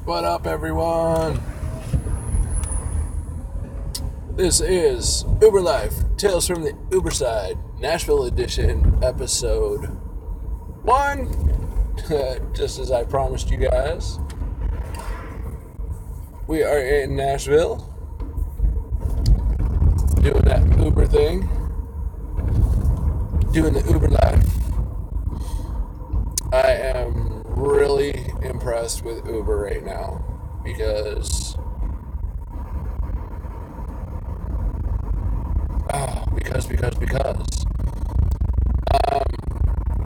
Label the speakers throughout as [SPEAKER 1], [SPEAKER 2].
[SPEAKER 1] What up, everyone? This is Uber Life, Tales from the Uber Side, Nashville Edition, Episode 1. Just as I promised you guys, we are in Nashville, doing that Uber thing, doing the Uber Life. I am really impressed with Uber right now because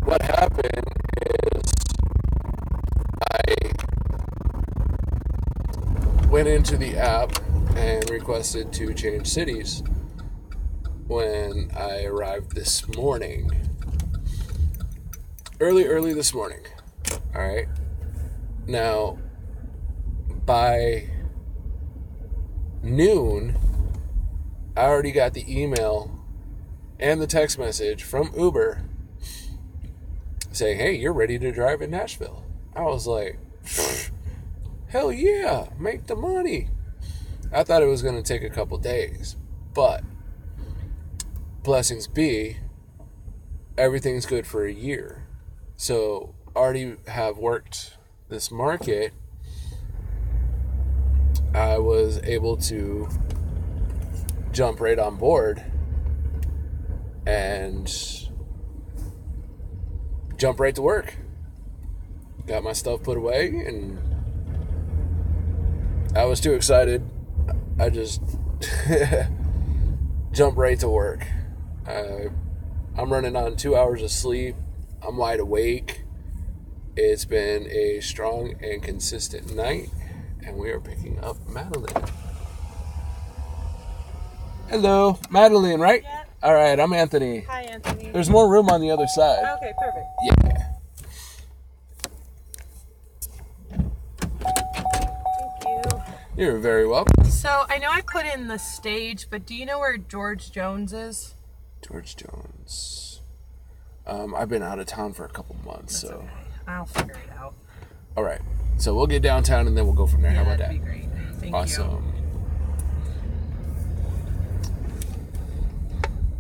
[SPEAKER 1] what happened is I went into the app and requested to change cities when I arrived this morning. Early this morning. Alright. Now, by noon, I already got the email and the text message from Uber saying, hey, you're ready to drive in Nashville. I was like, hell yeah, make the money. I thought it was going to take a couple days, but blessings be, everything's good for a year. So, already have worked this market. I was able to jump right on board and jump right to work. Got my stuff put away, and I was too excited. I just jumped right to work. I'm running on 2 hours of sleep. I'm wide awake. It's been a strong and consistent night, and we are picking up Madeline. Hello, Madeline, right?
[SPEAKER 2] Yeah.
[SPEAKER 1] All right, I'm Anthony.
[SPEAKER 2] Hi, Anthony.
[SPEAKER 1] There's more room on the other side.
[SPEAKER 2] Okay, perfect.
[SPEAKER 1] Yeah.
[SPEAKER 2] Thank you.
[SPEAKER 1] You're very welcome.
[SPEAKER 2] So, I know I put in the stage, but do you know where George Jones is?
[SPEAKER 1] George Jones. I've been out of town for a couple months,
[SPEAKER 2] That's
[SPEAKER 1] so.
[SPEAKER 2] okay. I'll figure it out.
[SPEAKER 1] All right. So we'll get downtown and then we'll go from there.
[SPEAKER 2] Yeah,
[SPEAKER 1] How about
[SPEAKER 2] that'd
[SPEAKER 1] that?
[SPEAKER 2] be great. Thank
[SPEAKER 1] Awesome.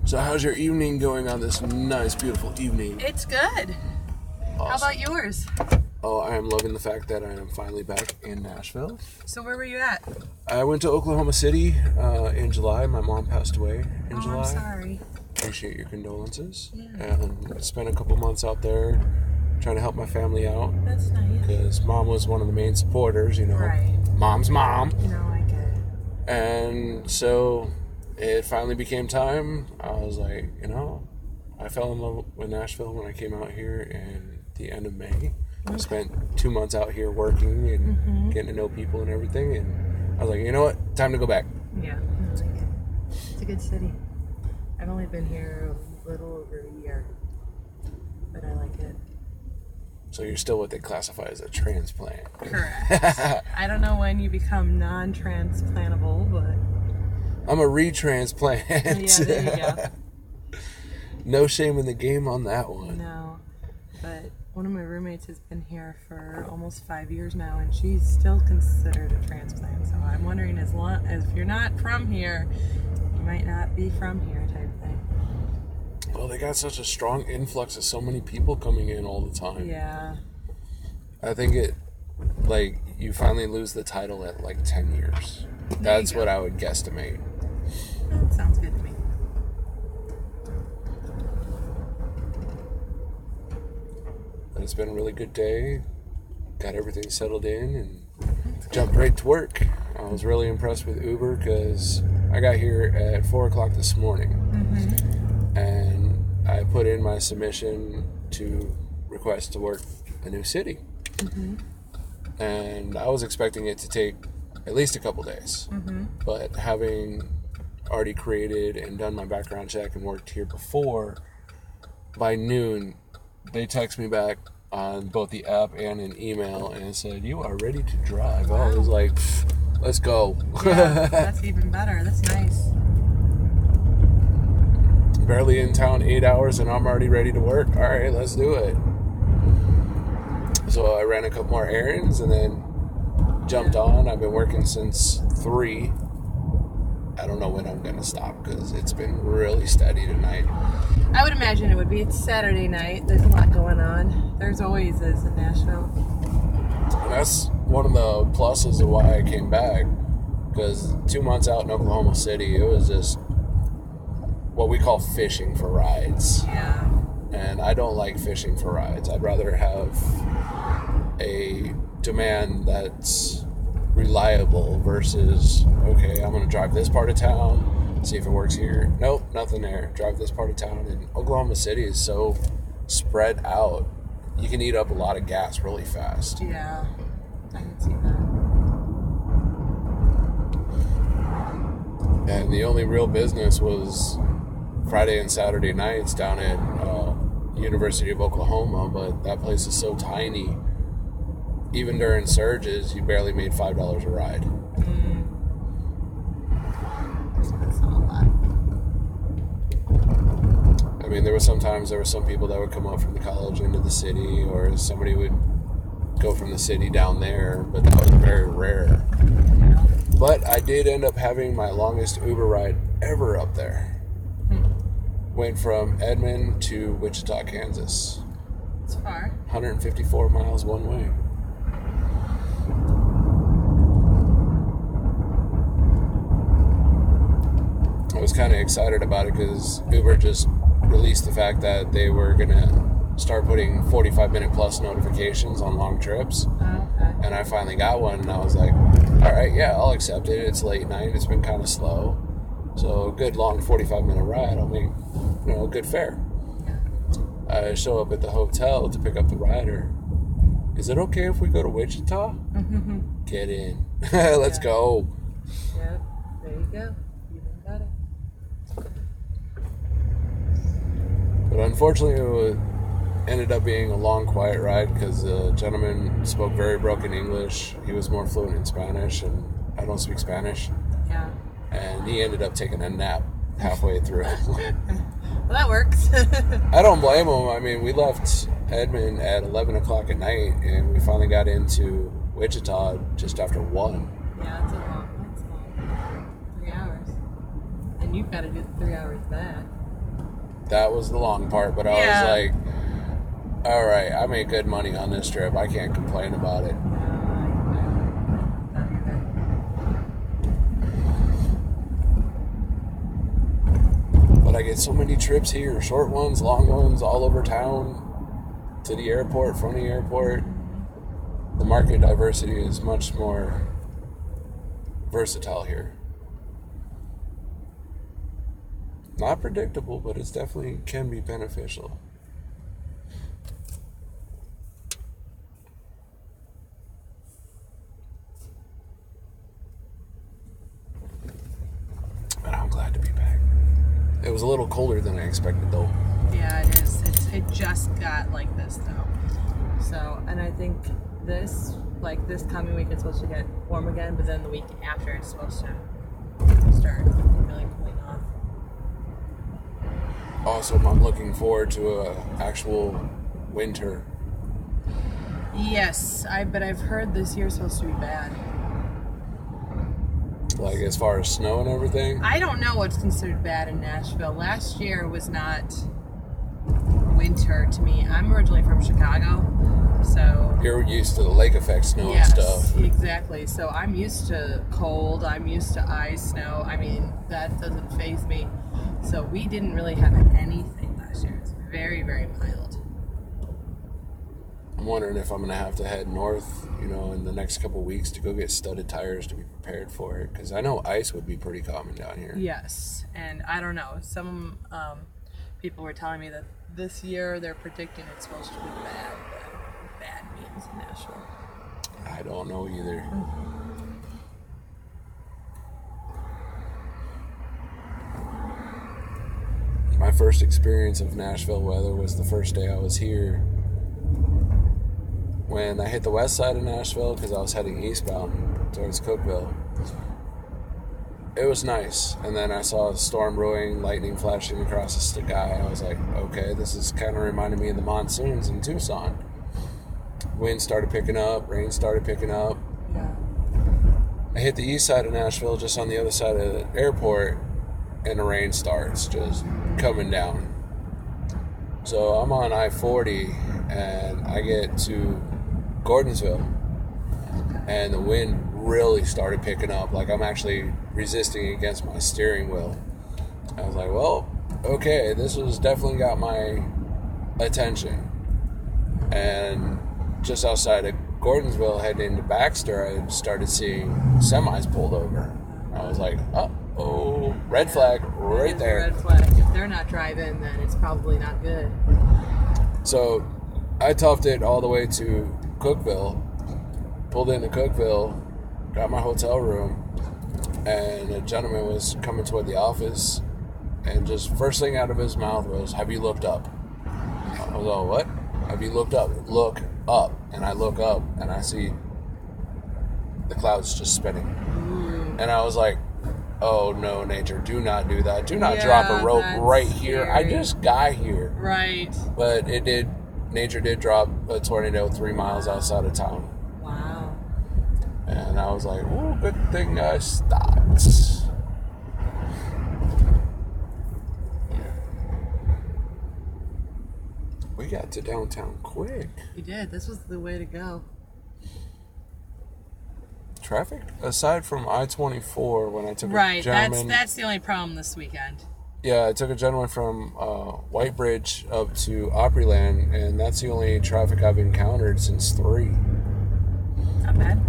[SPEAKER 1] So how's your evening going on this nice, beautiful evening?
[SPEAKER 2] you. It's good.
[SPEAKER 1] Awesome.
[SPEAKER 2] How about yours?
[SPEAKER 1] Oh, I am loving the fact that I am finally back in Nashville.
[SPEAKER 2] So, where were you at?
[SPEAKER 1] I went to Oklahoma City in July. My mom passed away in July.
[SPEAKER 2] I'm sorry.
[SPEAKER 1] Appreciate your condolences.
[SPEAKER 2] Yeah.
[SPEAKER 1] And spent a couple months out there trying to help my family out.
[SPEAKER 2] That's nice.
[SPEAKER 1] Because mom was one of the main supporters, you know.
[SPEAKER 2] Right.
[SPEAKER 1] Mom's mom.
[SPEAKER 2] You know, I get it.
[SPEAKER 1] And so it finally became time. I was like, I fell in love with Nashville when I came out here in the end of May. I spent 2 months out here working and getting to know people and everything. And I was like, you know what? Time to go back.
[SPEAKER 2] Yeah, I like it. It's a good city. I've only been here a little over a year, but I like it.
[SPEAKER 1] So you're still what they classify as a transplant.
[SPEAKER 2] Correct. I don't know when you become non-transplantable, but
[SPEAKER 1] I'm a retransplant.
[SPEAKER 2] yeah, there you go.
[SPEAKER 1] No shame in the game on that one.
[SPEAKER 2] No, but one of my roommates has been here for almost 5 years now, and she's still considered a transplant. So I'm wondering, as if you're not from here, you might not be from here type thing.
[SPEAKER 1] Well, they got such a strong influx of so many people coming in all the time.
[SPEAKER 2] Yeah.
[SPEAKER 1] I think you finally lose the title at 10 years. That's what I would guesstimate.
[SPEAKER 2] That sounds good to me.
[SPEAKER 1] But it's been a really good day. Got everything settled in and jumped right to work. I was really impressed with Uber because I got here at 4 o'clock this morning. And I put in my submission to request to work a new city. And I was expecting it to take at least a couple days. But having already created and done my background check and worked here before, by noon, they text me back on both the app and an email and said, you are ready to drive.
[SPEAKER 2] Wow.
[SPEAKER 1] I was like, let's go.
[SPEAKER 2] Yeah, that's even better. That's nice.
[SPEAKER 1] Barely in town 8 hours and I'm already ready to work. All right, let's do it. So I ran a couple more errands and then jumped on. I've been working since 3. I don't know when I'm going to stop because it's been really steady tonight.
[SPEAKER 2] I would imagine it would be. It's Saturday night. There's a lot going on. There's always is in Nashville.
[SPEAKER 1] And that's one of the pluses of why I came back. Because 2 months out in Oklahoma City, it was just what we call fishing for rides.
[SPEAKER 2] Yeah.
[SPEAKER 1] And I don't like fishing for rides. I'd rather have a demand that's reliable versus, okay, I'm going to drive this part of town, see if it works here. Nope, nothing there. Drive this part of town. And Oklahoma City is so spread out. You can eat up a lot of gas really fast.
[SPEAKER 2] Yeah, I can see that.
[SPEAKER 1] And the only real business was Friday and Saturday nights down at University of Oklahoma, but that place is so tiny. Even during surges, you barely made $5 a ride.
[SPEAKER 2] That's not a lot.
[SPEAKER 1] I mean, there were some people that would come up from the college into the city, or somebody would go from the city down there, but that was very rare.
[SPEAKER 2] Yeah.
[SPEAKER 1] But I did end up having my longest Uber ride ever up there. Went from Edmond to Wichita, Kansas.
[SPEAKER 2] It's far.
[SPEAKER 1] 154 miles one way. I was kind of excited about it because Uber just released the fact that they were going to start putting 45-minute plus notifications on long trips.
[SPEAKER 2] Okay.
[SPEAKER 1] And I finally got one, and I was like, all right, yeah, I'll accept it. It's late night. It's been kind of slow. So a good long 45-minute ride, I'll make, a good fare. I show up at the hotel to pick up the rider. Is it okay if we go to Wichita? Get in. Let's go.
[SPEAKER 2] Yep, there you go. Even better.
[SPEAKER 1] But unfortunately, it ended up being a long, quiet ride because the gentleman spoke very broken English. He was more fluent in Spanish, and I don't speak Spanish.
[SPEAKER 2] Yeah.
[SPEAKER 1] And he ended up taking a nap halfway through.
[SPEAKER 2] Well, that works.
[SPEAKER 1] I don't blame him. I mean, we left Edmond at 11 o'clock at night, and we finally got into Wichita just after 1.
[SPEAKER 2] Yeah, that's long. 3 hours. And you've got to do the 3 hours back.
[SPEAKER 1] That was the long part, but I was like, all right, I made good money on this trip. I can't complain about it. But I get so many trips here, short ones, long ones, all over town, to the airport, from the airport. The market diversity is much more versatile here. Not predictable, but it's definitely can be beneficial. But I'm glad to be back. It was a little colder than I expected, though.
[SPEAKER 2] Yeah, it is. It just got like this, though. So, and I think this coming week it's supposed to get warm again, but then the week after it's supposed to start really cooling off.
[SPEAKER 1] Awesome. I'm looking forward to a actual winter.
[SPEAKER 2] Yes, but I've heard this year's supposed to be bad.
[SPEAKER 1] Like as far as snow and everything?
[SPEAKER 2] I don't know what's considered bad in Nashville. Last year was not winter to me. I'm originally from Chicago, so...
[SPEAKER 1] You're used to the lake effect snow
[SPEAKER 2] yes,
[SPEAKER 1] and stuff.
[SPEAKER 2] Exactly. So I'm used to cold. I'm used to ice, snow. I mean, that doesn't faze me. So we didn't really have anything last year. It's very, very mild.
[SPEAKER 1] I'm wondering if I'm going to have to head north, in the next couple weeks to go get studded tires to be prepared for it. Because I know ice would be pretty common down here.
[SPEAKER 2] Yes. And I don't know. Some people were telling me that this year they're predicting it's supposed to be bad. But bad means in Nashville.
[SPEAKER 1] I don't know either. My first experience of Nashville weather was the first day I was here. When I hit the west side of Nashville, because I was heading eastbound towards Cookeville, it was nice. And then I saw a storm brewing, lightning flashing across the sky. I was like, okay, this is kind of reminding me of the monsoons in Tucson. Wind started picking up, rain started picking up.
[SPEAKER 2] Yeah.
[SPEAKER 1] I hit the east side of Nashville, just on the other side of the airport, and the rain starts just coming down. So I'm on I-40, and I get to Gordonsville, and the wind really started picking up. Like, I'm actually resisting against my steering wheel. I was like, well, okay, this has definitely got my attention. And just outside of Gordonsville, heading into Baxter, I started seeing semis pulled over. I was like, uh-oh, red flag right there.
[SPEAKER 2] Red flag. If they're not driving, then it's probably not good.
[SPEAKER 1] So I toughed it all the way to Cookeville, pulled into Cookeville, got my hotel room, and a gentleman was coming toward the office, and just first thing out of his mouth was, "Have you looked up?" I was like, "What? Have you looked up?" Look up. And I look up, and I see the clouds just spinning. And I was like, oh no, nature, do not do that. Do not drop a rope right here.
[SPEAKER 2] Scary.
[SPEAKER 1] I just got here.
[SPEAKER 2] Right.
[SPEAKER 1] But nature did drop a tornado 3 miles outside of town.
[SPEAKER 2] Wow.
[SPEAKER 1] And I was like, oh, good thing I stopped. We got to downtown quick.
[SPEAKER 2] You did. This was the way to go.
[SPEAKER 1] Traffic, aside from I-24, when I took
[SPEAKER 2] Right.
[SPEAKER 1] a gentleman...
[SPEAKER 2] That's the only problem this weekend.
[SPEAKER 1] Yeah, I took a gentleman from White Bridge up to Opryland, and that's the only traffic I've encountered since 3.
[SPEAKER 2] Not bad.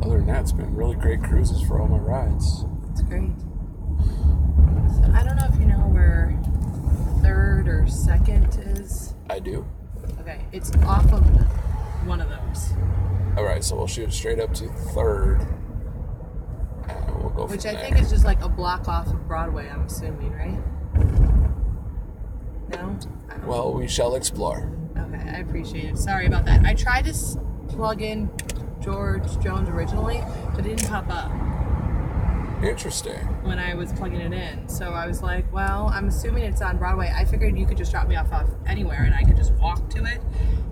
[SPEAKER 1] Other than that, it's been really great cruises for all my rides.
[SPEAKER 2] It's great. So I don't know if you know where 3rd or 2nd is.
[SPEAKER 1] I do.
[SPEAKER 2] Okay, it's off of one of those.
[SPEAKER 1] Alright, so we'll shoot straight up to 3rd, and we'll go
[SPEAKER 2] Which
[SPEAKER 1] from
[SPEAKER 2] I
[SPEAKER 1] there.
[SPEAKER 2] think is just like a block off of Broadway, I'm assuming, right? No? I don't
[SPEAKER 1] Well, we shall explore.
[SPEAKER 2] Okay, I appreciate it. Sorry about that. I tried to plug in George Jones originally, but it didn't pop up
[SPEAKER 1] Interesting.
[SPEAKER 2] when I was plugging it in. So I was like, well, I'm assuming it's on Broadway. I figured you could just drop me off anywhere and I could just walk to it.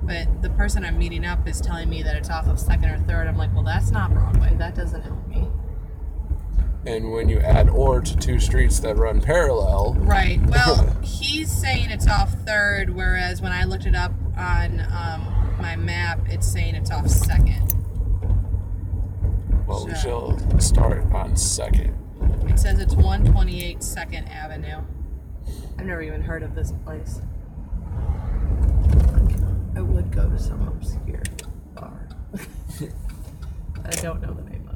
[SPEAKER 2] But the person I'm meeting up is telling me that it's off of 2nd or 3rd. I'm like, well, that's not Broadway. That doesn't help me.
[SPEAKER 1] And when you add or to 2 streets that run parallel...
[SPEAKER 2] Right. Well, he's saying it's off 3rd, whereas when I looked it up on my map, it's saying it's off 2nd.
[SPEAKER 1] Well, we shall start on 2nd.
[SPEAKER 2] It says it's 128 2nd Avenue. I've never even heard of this place. I would go to some obscure bar. I don't know the name of.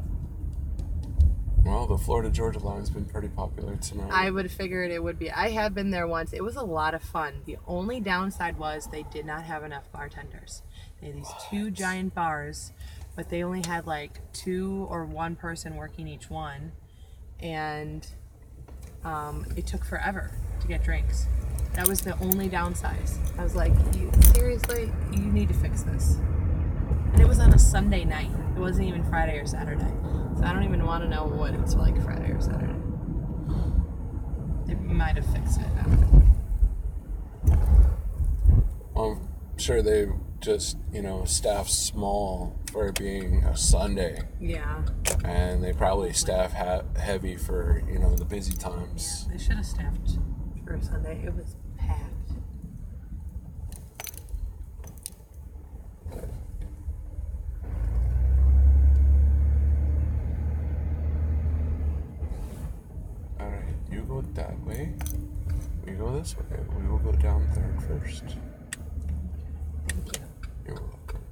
[SPEAKER 1] Well, the Florida-Georgia line has been pretty popular tonight.
[SPEAKER 2] I would have figured it would be. I have been there once. It was a lot of fun. The only downside was they did not have enough bartenders. They had these 2 giant bars, but they only had like 2 or 1 person working each one. And it took forever to get drinks. That was the only downside. I was like, seriously, you need to fix this. And it was on a Sunday night. It wasn't even Friday or Saturday. So I don't even want to know what it's like Friday or Saturday. They might have fixed it. I don't know.
[SPEAKER 1] I'm sure they just, staff small for it being a Sunday.
[SPEAKER 2] Yeah.
[SPEAKER 1] And they probably staff heavy for, the busy times.
[SPEAKER 2] They should have staffed for a Sunday. It was packed.
[SPEAKER 1] Alright, you go that way. We go this way. We will go down 3rd first.
[SPEAKER 2] Thank you.
[SPEAKER 1] You're welcome.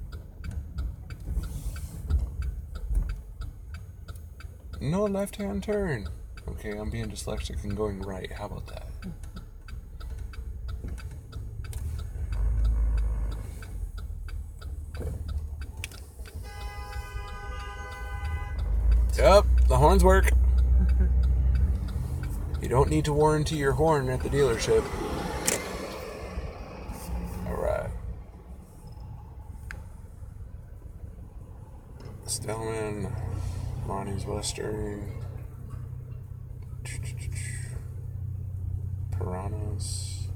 [SPEAKER 1] No left-hand turn. Okay, I'm being dyslexic and going right. How about that? Yep, the horns work. You don't need to warranty your horn at the dealership. Alright. Stellman, Ronnie's Western, Piranhas,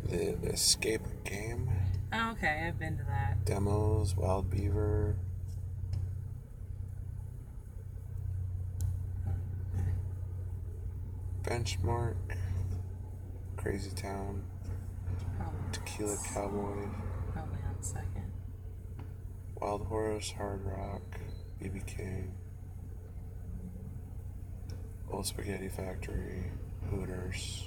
[SPEAKER 1] the Escape Game.
[SPEAKER 2] Oh, okay, I've been to that.
[SPEAKER 1] Demos, Wild Beaver. Benchmark. Crazy Town. Tequila Cowboy.
[SPEAKER 2] Probably on second.
[SPEAKER 1] Wild Horse, Hard Rock, BB King. Old Spaghetti Factory, Hooters.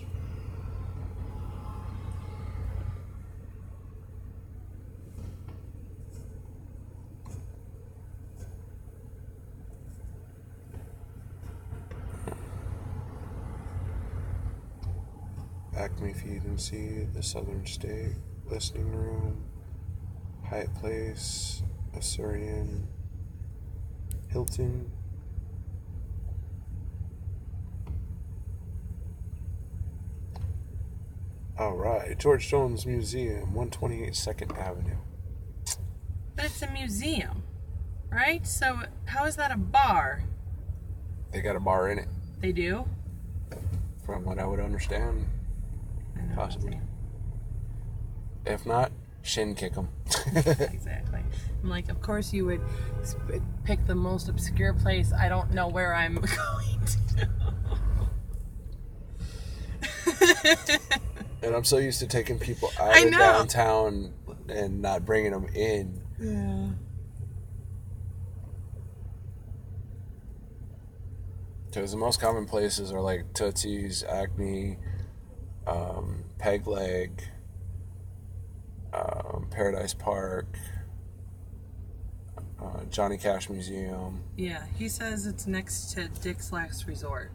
[SPEAKER 1] Acme Feed and Seed, The Southern State, Listening Room, Hyatt Place, Assyrian, Hilton. Alright, George Jones Museum, 128 2nd Avenue.
[SPEAKER 2] But it's a museum, right? So how is that a bar?
[SPEAKER 1] They got a bar in it,
[SPEAKER 2] They do?
[SPEAKER 1] from what I would understand.
[SPEAKER 2] I know.
[SPEAKER 1] Possibly. If not, shin kick them.
[SPEAKER 2] Exactly. I'm like, of course you would pick the most obscure place. I don't know where I'm going to.
[SPEAKER 1] And I'm so used to taking people out
[SPEAKER 2] I
[SPEAKER 1] of
[SPEAKER 2] know.
[SPEAKER 1] downtown and not bringing them in.
[SPEAKER 2] Yeah.
[SPEAKER 1] Because the most common places are like Tootsie's, Acme, Peg Leg, Paradise Park, Johnny Cash Museum.
[SPEAKER 2] Yeah, he says it's next to Dick's Last Resort.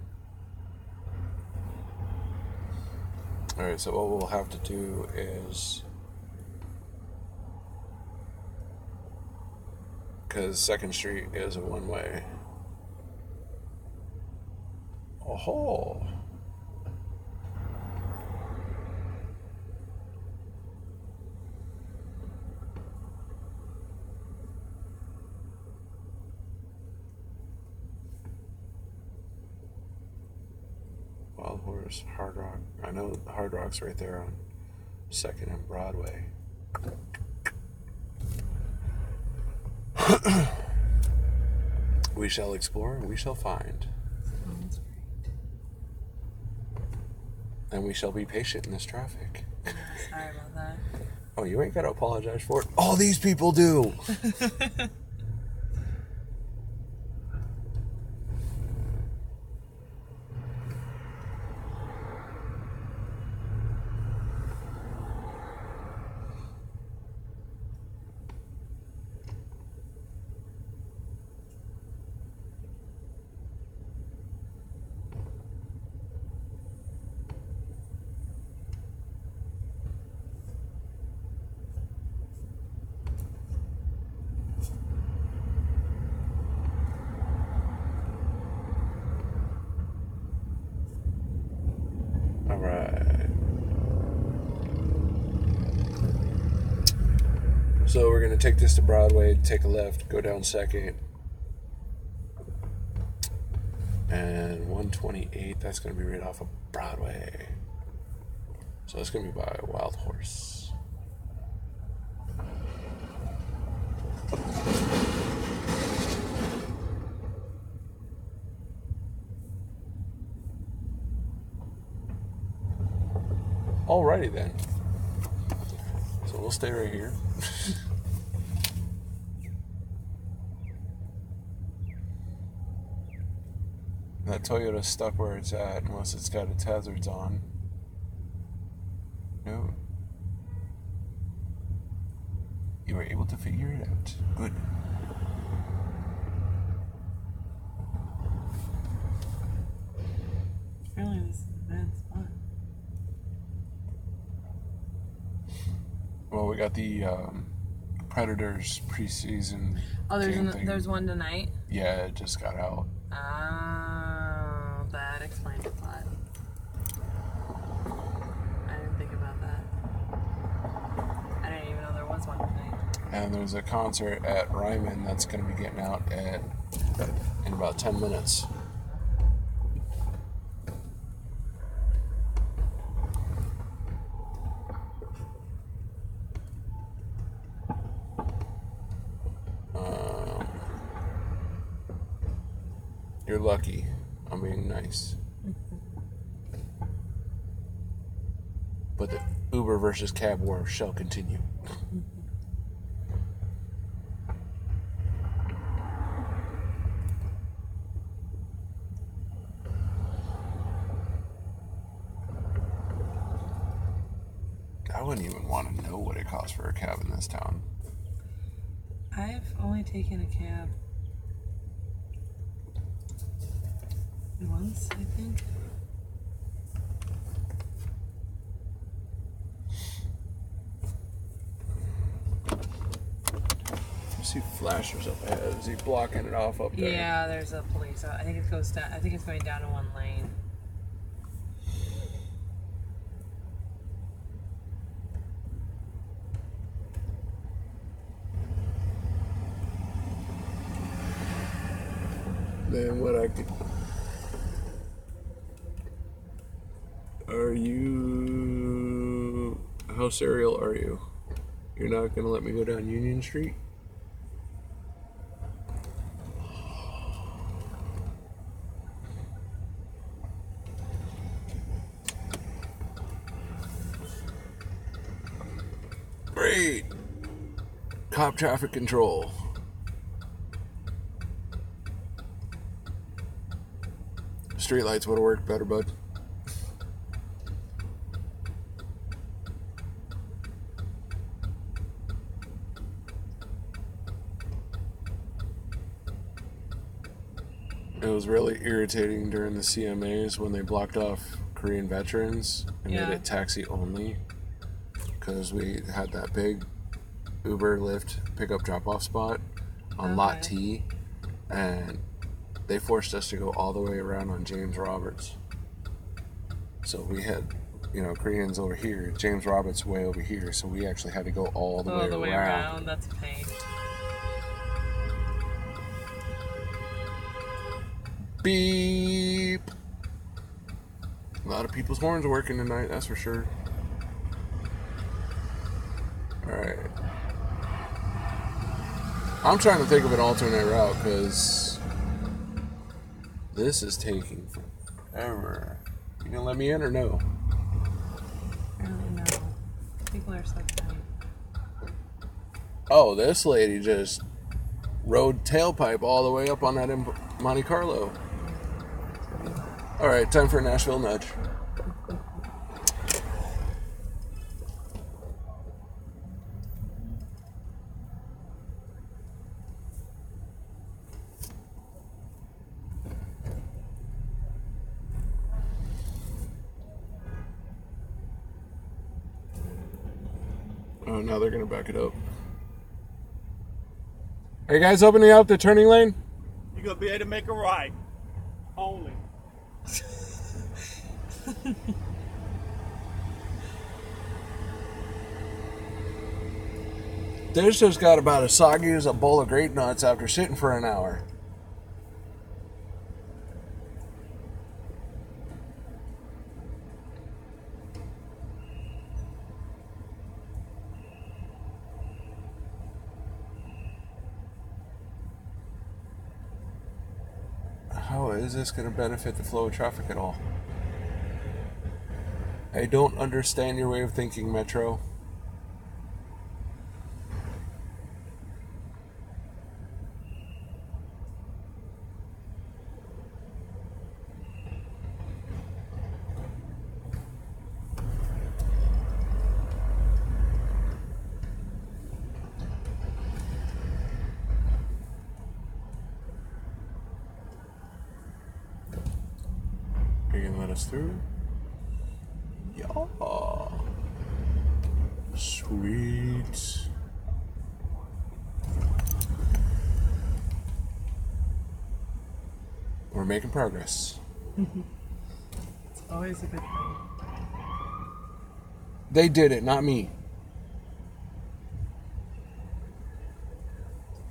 [SPEAKER 1] Alright, so what we'll have to do is, because 2nd Street is a one-way. Oh, Wild Horse, Hard Rock. I know Hard Rock's right there on 2nd and Broadway. We shall explore and we shall find.
[SPEAKER 2] Sounds great.
[SPEAKER 1] And we shall be patient in this traffic.
[SPEAKER 2] Sorry about that.
[SPEAKER 1] Oh, you ain't got to apologize for it. All these people do. All right. So we're going to take this to Broadway, take a left, go down 2nd. And 128, that's going to be right off of Broadway. So it's going to be by Wild Horse. Alrighty then. So we'll stay right here. That Toyota's stuck where it's at unless it's got its hazards on. No. You were able to figure it out. Good.
[SPEAKER 2] Really, this is a bad spot.
[SPEAKER 1] Well, we got the Predators preseason.
[SPEAKER 2] Oh,
[SPEAKER 1] game thing.
[SPEAKER 2] there's one tonight?
[SPEAKER 1] Yeah, it just got out.
[SPEAKER 2] Oh, that explains a lot. I didn't think about that. I didn't even know there was one tonight.
[SPEAKER 1] And there's a concert at Ryman that's going to be getting out in about 10 minutes. You're lucky. I'm being nice. But the Uber versus cab war shall continue. I wouldn't even want to know what it costs for a cab in this town.
[SPEAKER 2] I've only taken a cab once, I think.
[SPEAKER 1] I see flashers up ahead. Is he blocking it off up there?
[SPEAKER 2] Yeah, there's a police. I think it goes down. I think it's going down to one lane.
[SPEAKER 1] Then what I could... Are you... How serial are you? You're not going to let me go down Union Street? Great! Cop traffic control. Streetlights would have worked better, bud. It was really irritating during the CMAs when they blocked off Korean veterans and made it taxi only, because we had that big Uber Lyft pickup drop-off spot on Lot T, and they forced us to go all the way around on James Roberts. So we had, Koreans over here, James Roberts way over here, so we actually had to go all the way around.
[SPEAKER 2] That's a pain.
[SPEAKER 1] Beep. A lot of people's horns are working tonight, that's for sure. Alright. I'm trying to think of an alternate route, because this is taking forever. You gonna let me in or no?
[SPEAKER 2] I don't know. People are so funny.
[SPEAKER 1] Oh, this lady just rode tailpipe all the way up on that Monte Carlo. Alright, time for a Nashville nudge. Oh, now they're gonna back it up. Are you guys opening up the turning lane?
[SPEAKER 3] You're gonna be able to make a right. Only.
[SPEAKER 1] This just got about as soggy as a bowl of grape nuts after sitting for an hour. How is this going to benefit the flow of traffic at all? I don't understand your way of thinking, Metro. Are you going to let us through? Yeah. Sweet. We're making progress.
[SPEAKER 2] It's always a good thing.
[SPEAKER 1] They did it, not me.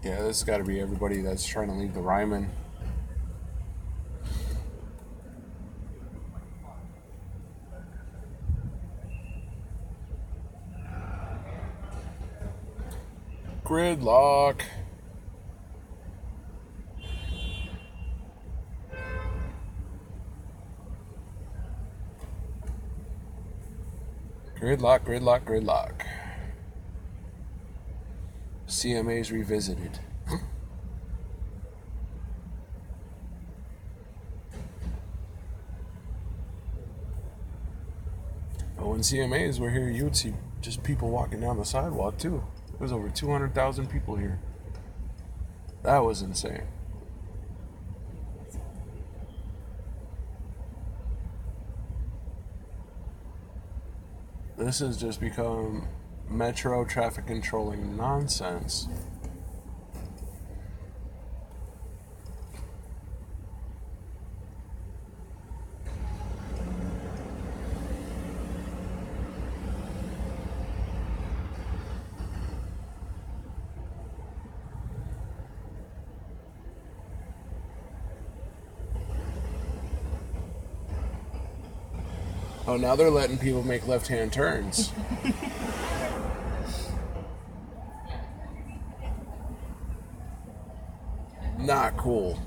[SPEAKER 1] Yeah, this has got to be everybody that's trying to leave the Ryman. Gridlock. Gridlock, gridlock, gridlock. CMA's revisited. Oh, when CMAs were here, you would see just people walking down the sidewalk too. There was over 200,000 people here. That was insane. This has just become metro traffic controlling nonsense. Oh, now they're letting people make left-hand turns. Not cool.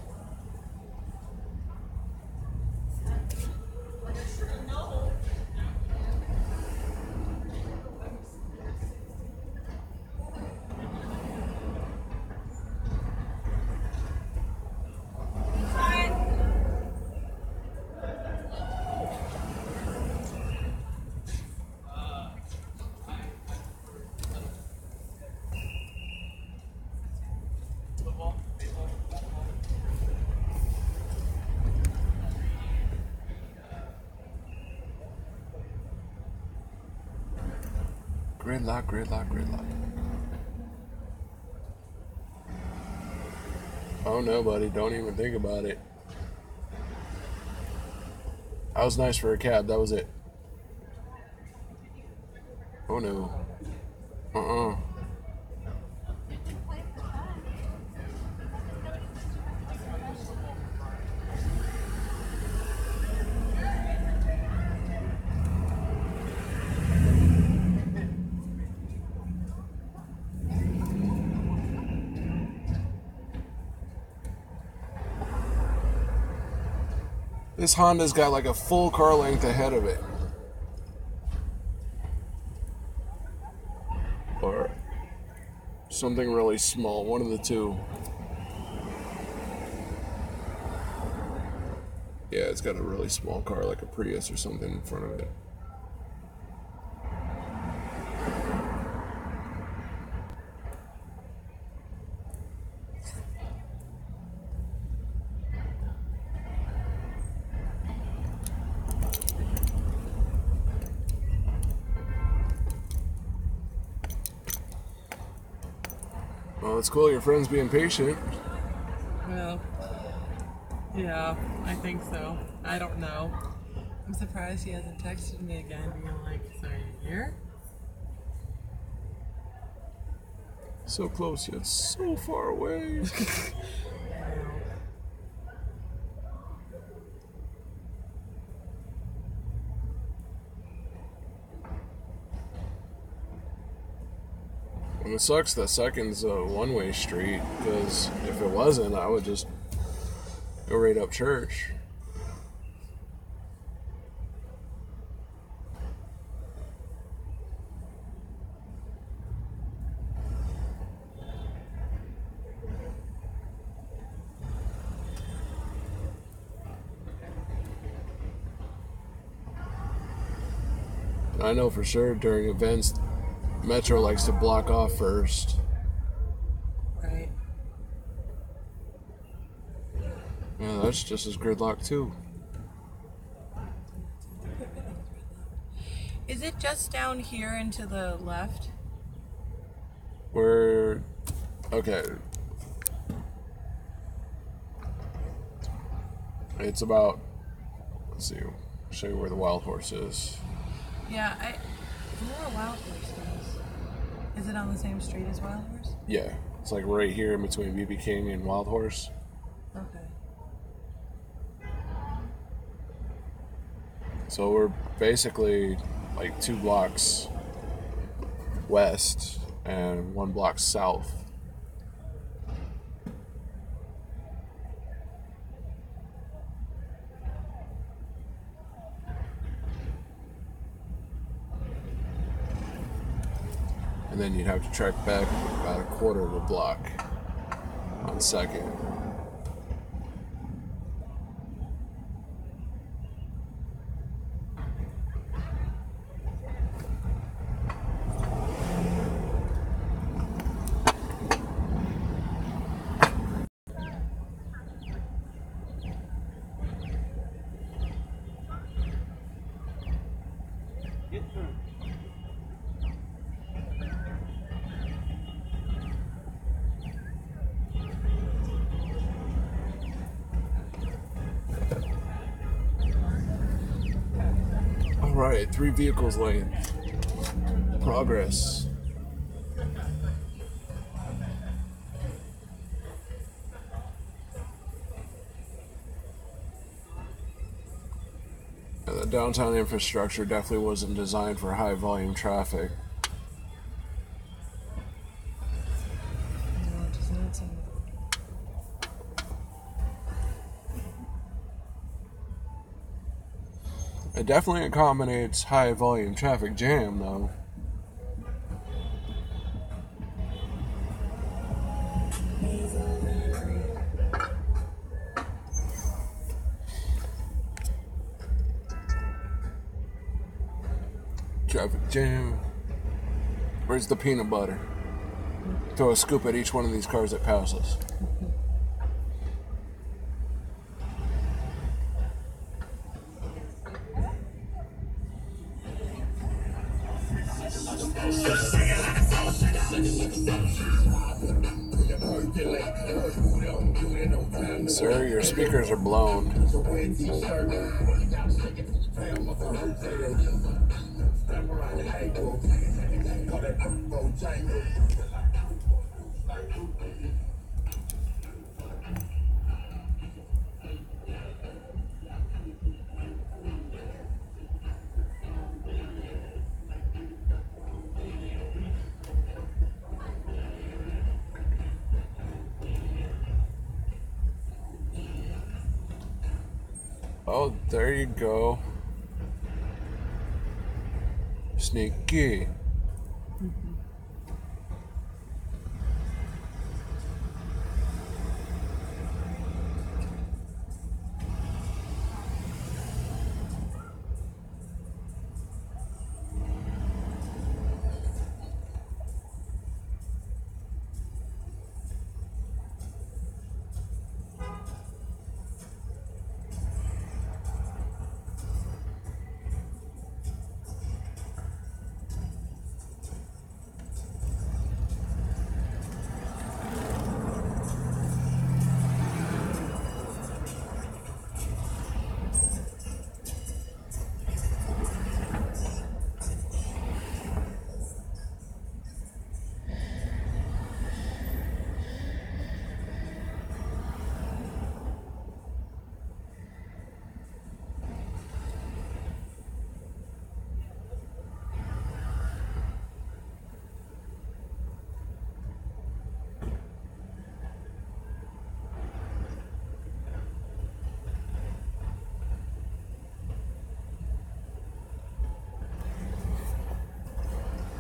[SPEAKER 1] Gridlock, gridlock, gridlock. Oh no, buddy, don't even think about it. I was nice for a cab, that was it. Oh no. This Honda's got like a full car length ahead of it. Or something really small, one of the two. Yeah, it's got a really small car, like a Prius or something in front of it. Well, it's cool your friend's being patient.
[SPEAKER 2] Well, yeah, I think so. I don't know. I'm surprised he hasn't texted me again being like, so are you here?
[SPEAKER 1] So close yet so far away. And it sucks that second's a one-way street, because if it wasn't, I would just go right up church. I know for sure during events, Metro likes to block off first.
[SPEAKER 2] Right.
[SPEAKER 1] Yeah, that's just as gridlock too.
[SPEAKER 2] Is it just down here and to the left?
[SPEAKER 1] We're okay. It's about, let's see, I'll show you where the Wild Horse is.
[SPEAKER 2] Yeah, I know where Wild Horse is. Is it on the same street as Wild Horse?
[SPEAKER 1] Yeah, it's like right here in between BB King and Wild Horse.
[SPEAKER 2] Okay.
[SPEAKER 1] So we're basically like 2 blocks west and 1 block south. And then you'd have to track back about a quarter of a block on Second. Alright, 3 vehicles lane. Progress. The downtown infrastructure definitely wasn't designed for high volume traffic.
[SPEAKER 2] No, it does not seem.
[SPEAKER 1] It definitely accommodates high volume traffic jam, though. Traffic jam. Where's the peanut butter? Throw a scoop at each one of these cars that passes. Sir, your speakers are blown. Oh, there you go. Sneaky.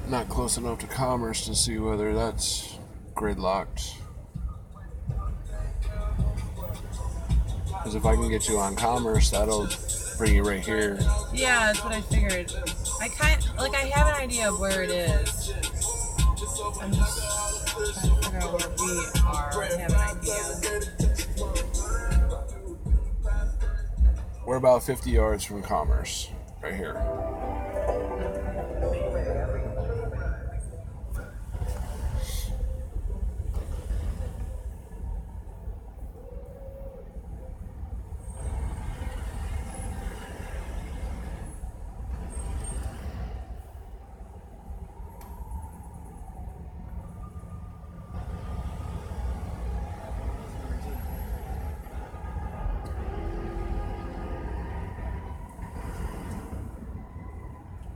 [SPEAKER 1] Not close enough to Commerce to see whether that's gridlocked. Because if I can get you on Commerce, that'll bring you right here.
[SPEAKER 2] Yeah, that's what I figured. I have an idea of where it is. I'm just trying to figure out where we are. I have an idea.
[SPEAKER 1] We're about 50 yards from Commerce, right here.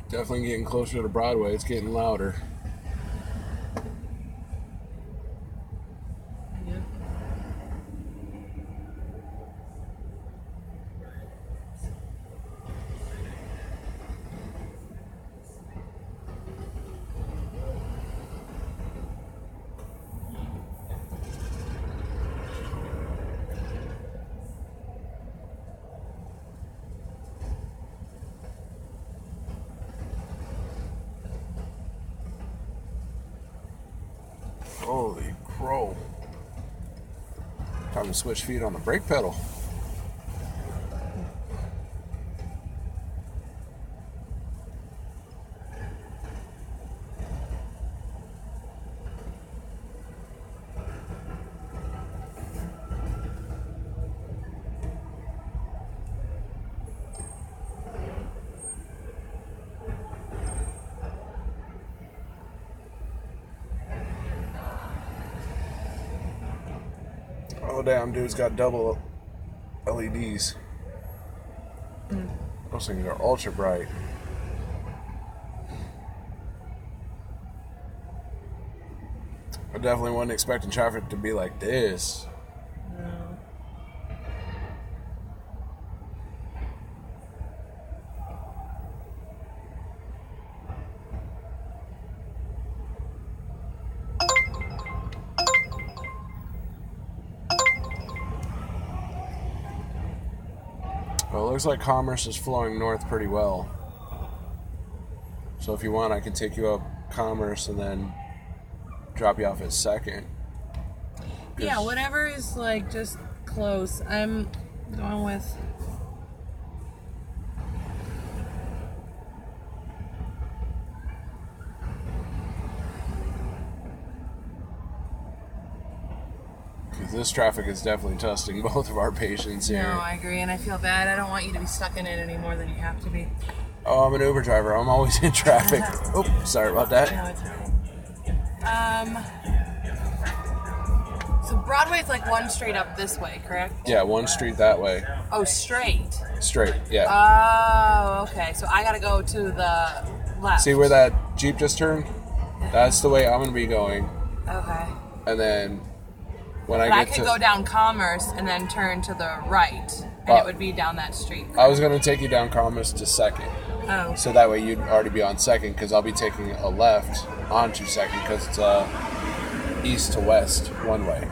[SPEAKER 1] Definitely getting closer to Broadway. It's getting louder.
[SPEAKER 2] Yep.
[SPEAKER 1] Time to switch feet on the brake pedal. Oh damn, dude's got double LEDs. Those things are ultra bright. I definitely wasn't expecting traffic to be like this.
[SPEAKER 2] No.
[SPEAKER 1] Well, it looks like Commerce is flowing north pretty well. So if you want, I can take you up Commerce and then drop you off at 2nd.
[SPEAKER 2] Yeah, whatever is like just close. I'm going with.
[SPEAKER 1] Because this traffic is definitely testing both of our patience here.
[SPEAKER 2] No, I agree, and I feel bad. I don't want you to be stuck in it any more than you have to be.
[SPEAKER 1] Oh, I'm an Uber driver. I'm always in traffic. Oh, sorry about that.
[SPEAKER 2] No, it's okay. So Broadway's like one straight up this way, correct?
[SPEAKER 1] Yeah, one street that way.
[SPEAKER 2] Oh, straight.
[SPEAKER 1] Straight, yeah.
[SPEAKER 2] Oh, okay. So I gotta go to the left.
[SPEAKER 1] See where that Jeep just turned? That's the way I'm going to be going.
[SPEAKER 2] Okay.
[SPEAKER 1] And then when
[SPEAKER 2] But
[SPEAKER 1] I
[SPEAKER 2] I
[SPEAKER 1] get
[SPEAKER 2] could
[SPEAKER 1] to...
[SPEAKER 2] go down Commerce and then turn to the right, and
[SPEAKER 1] Oh.
[SPEAKER 2] it would be down that street.
[SPEAKER 1] I was going to take you down Commerce to 2nd.
[SPEAKER 2] Oh.
[SPEAKER 1] So that way you'd already be on 2nd because I'll be taking a left onto 2nd because it's east to west one way.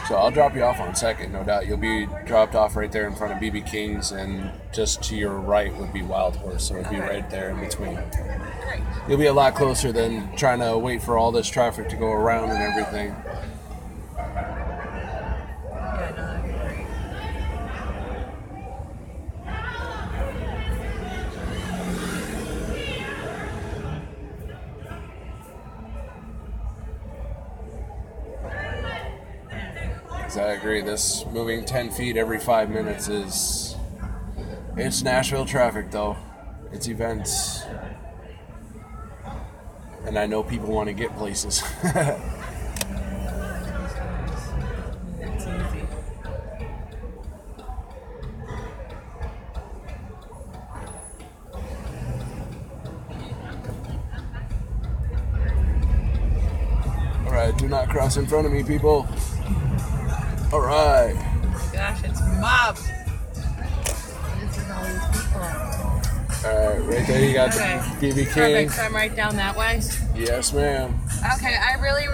[SPEAKER 1] So I'll drop you off on 2nd, no doubt. You'll be dropped off right there in front of BB King's, and just to your right would be Wild Horse, so it'd be
[SPEAKER 2] Okay.
[SPEAKER 1] right there in between.
[SPEAKER 2] Great.
[SPEAKER 1] You'll be a lot closer than trying to wait for all this traffic to go around and everything.
[SPEAKER 2] Yeah, no, that'd be great.
[SPEAKER 1] Because I agree, this moving 10 feet every 5 minutes is... It's Nashville traffic, though. It's events. And I know people want to get places.
[SPEAKER 2] It's easy.
[SPEAKER 1] Alright, do not cross in front of me, people. Alright.
[SPEAKER 2] Gosh, it's mob. This is all these people.
[SPEAKER 1] Alright, right there you got
[SPEAKER 2] Okay.
[SPEAKER 1] the BB King.
[SPEAKER 2] Perfect. So I'm right down that way.
[SPEAKER 1] Yes, ma'am.
[SPEAKER 2] Okay, I really